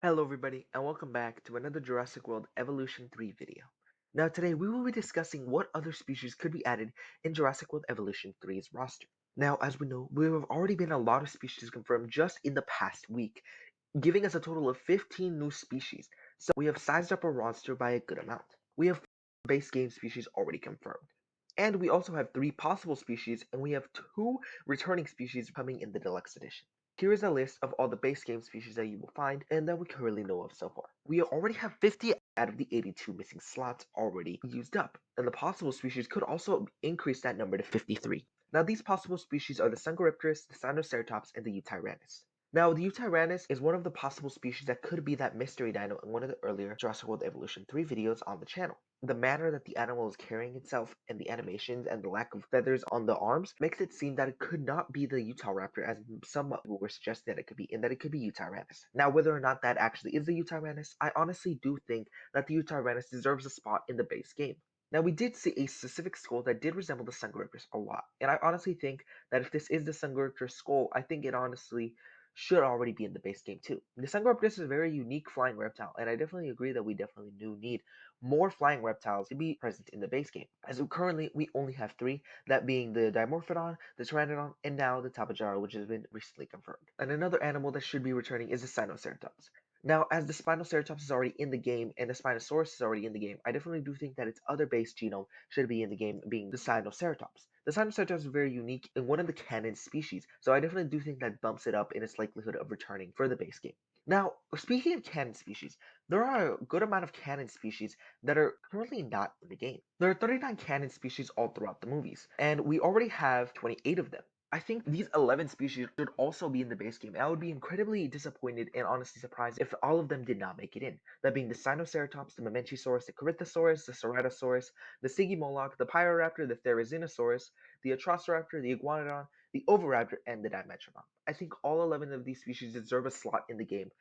Hello everybody and welcome back to another Jurassic World Evolution 3 video. Now today we will be discussing what other species could be added in Jurassic World Evolution 3's roster. Now as we know, there have already been a lot of species confirmed just in the past week, giving us a total of 15 new species, so we have sized up our roster by a good amount. We have 4 base game species already confirmed. And we also have 3 possible species and we have 2 returning species coming in the deluxe edition. Here is a list of all the base game species that you will find and that we currently know of so far. We already have 50 out of the 82 missing slots already used up, and the possible species could also increase that number to 53. Now these possible species are the Sungoripterus, the Sinoceratops, and the Eutyrannus. Now, the Eutyrannus is one of the possible species that could be that mystery dino in one of the earlier Jurassic World Evolution 3 videos on the channel. The manner that the animal is carrying itself and the animations and the lack of feathers on the arms makes it seem that it could not be the Utahraptor as some people were suggesting that it could be, and that it could be Eutyrannus. Now, whether or not that actually is the Eutyrannus, I honestly do think that the Eutyrannus deserves a spot in the base game. Now, we did see a specific skull that did resemble the Sungoripterus a lot, and I honestly think that if this is the Sungoripterus skull, I think it honestly should already be in the base game too. The Sungoraptor is a very unique flying reptile, and I definitely agree that we definitely do need more flying reptiles to be present in the base game. As currently, we only have 3, that being the Dimorphodon, the Pteranodon, and now the Tapejara, which has been recently confirmed. And another animal that should be returning is the Sinoceratops. Now, as the Spinoceratops is already in the game and the Spinosaurus is already in the game, I definitely do think that its other base genome should be in the game, being the Sinoceratops. The Sinoceratops is very unique and one of the canon species, so I definitely do think that bumps it up in its likelihood of returning for the base game. Now, speaking of canon species, there are a good amount of canon species that are currently not in the game. There are 39 canon species all throughout the movies, and we already have 28 of them. I think these 11 species should also be in the base game, and I would be incredibly disappointed and honestly surprised if all of them did not make it in. That being the Sinoceratops, the Mamenchisaurus, the Corythosaurus, the Ceratosaurus, the Sigimoloch, the Pyroraptor, the Therizinosaurus, the Atrociraptor, the Iguanodon, the Oviraptor, and the Dimetrodon. I think all 11 of these species deserve a slot in the game,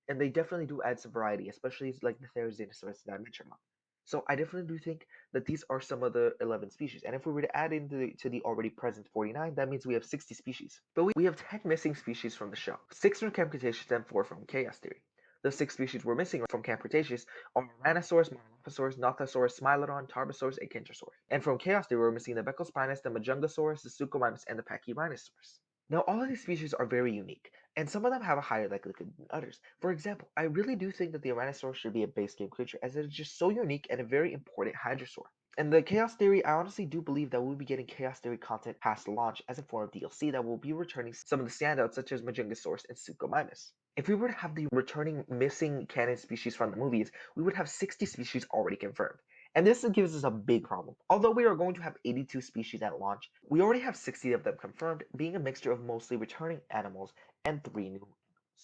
and they definitely do add some variety, especially like the Therizinosaurus and Dimetrodon. So I definitely do think that these are some of the 11 species. And if we were to add into the already present 49, that means we have 60 species. But we have 10 missing species from the show. 6 from Camp Cretaceous and 4 from Chaos Theory. The 6 species we're missing from Camp Cretaceous are Tyrannosaurus, Marlophosaurus, Nothosaurus, Smilodon, Tarbosaurus, and Kentrosaurus. And from Chaos Theory, we're missing the Beckelspinus, the Majungasaurus, the Suchomimus, and the Pachyrhinosaurus. Now, all of these species are very unique, and some of them have a higher likelihood than others. For example, I really do think that the Tyrannosaurus should be a base game creature, as it is just so unique and a very important Hadrosaur. And the Chaos Theory, I honestly do believe that we'll be getting Chaos Theory content past launch as a form of DLC that will be returning some of the standouts such as Majungasaurus and Suchomimus. If we were to have the returning missing canon species from the movies, we would have 60 species already confirmed. And this gives us a big problem. Although we are going to have 82 species at launch, we already have 60 of them confirmed, being a mixture of mostly returning animals and 3 new animals.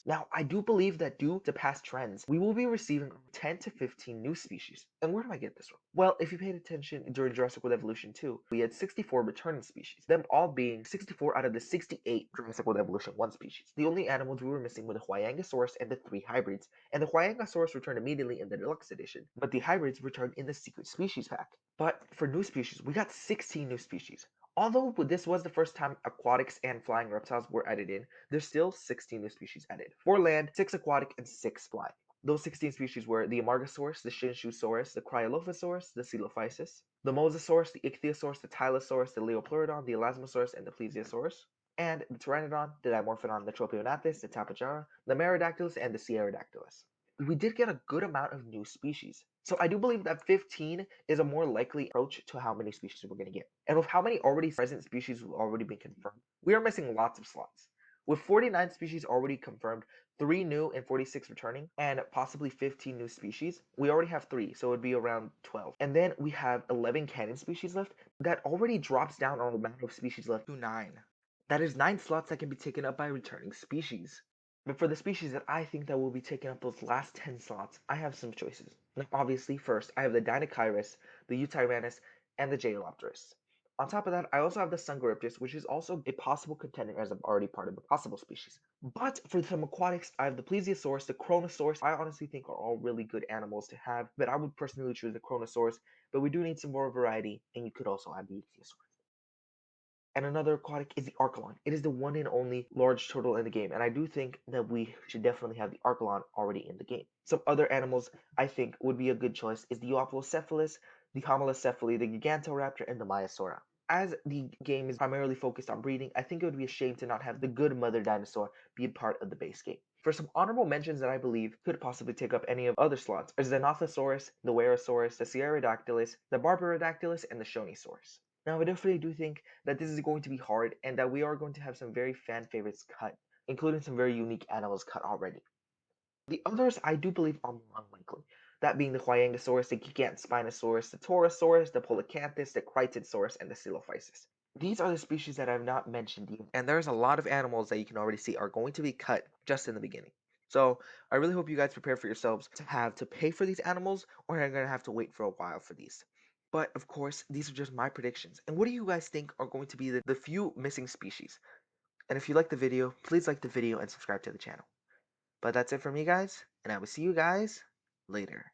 Now, I do believe that due to past trends, we will be receiving 10 to 15 new species. And where do I get this from? Well, if you paid attention during Jurassic World Evolution 2, we had 64 returning species, them all being 64 out of the 68 Jurassic World Evolution 1 species. The only animals we were missing were the Huayangosaurus and the 3 hybrids, and the Huayangosaurus returned immediately in the deluxe edition, but the hybrids returned in the secret species pack. But for new species, we got 16 new species. Although this was the first time aquatics and flying reptiles were added in, there's still 16 new species added. 4 land, 6 aquatic, and 6 flying. Those 16 species were the Amargasaurus, the Shinsusaurus, the Cryolophosaurus, the Coelophysis, the Mosasaurus, the Ichthyosaurus, the Tylosaurus, the Leopleurodon, the Elasmosaurus, and the Plesiosaurus, and the Pteranodon, the Dimorphodon, the Tropionathus, the Tapejara, the Merodactylus, and the Sierradactylus. We did get a good amount of new species. So I do believe that 15 is a more likely approach to how many species we're going to get. And with how many already present species have already been confirmed, we are missing lots of slots. With 49 species already confirmed, 3 new and 46 returning, and possibly 15 new species, we already have 3, so it would be around 12. And then we have 11 canon species left. That already drops down our amount of species left to 9. That is 9 slots that can be taken up by returning species. But for the species that I think that will be taking up those last 10 slots, I have some choices. Now, obviously, first, I have the Dinocyrus, the Eutyrannus, and the Jailopterus. On top of that, I also have the Sungoripterus, which is also a possible contender as I'm already part of the possible species. But for some aquatics, I have the Plesiosaurus, the Chronosaurus. I honestly think are all really good animals to have, but I would personally choose the Chronosaurus. But we do need some more variety, and you could also add the Ichthyosaurus. And another aquatic is the Archelon. It is the one and only large turtle in the game, and I do think that we should definitely have the Archelon already in the game. Some other animals I think would be a good choice is the Euoplocephalus, the Homalocephali, the Gigantoraptor, and the Maiasaura. As the game is primarily focused on breeding, I think it would be a shame to not have the good mother dinosaur be a part of the base game. For some honorable mentions that I believe could possibly take up any of other slots is the Nothosaurus, the Werasaurus, the Sierradactylus, the Barbarodactylus, and the Shonisaurus. Now, I definitely do think that this is going to be hard and that we are going to have some very fan favorites cut, including some very unique animals cut already. The others I do believe are more unlikely, that being the Huayangosaurus, the Gigantospinosaurus, the Torosaurus, the Polacanthus, the Critosaurus, and the Coelophysis. These are the species that I have not mentioned yet, and there's a lot of animals that you can already see are going to be cut just in the beginning. So I really hope you guys prepare for yourselves to have to pay for these animals, or you're going to have to wait for a while for these. But of course, these are just my predictions. And what do you guys think are going to be the few missing species? And if you like the video, please like the video and subscribe to the channel. But that's it for me, guys, and I will see you guys later.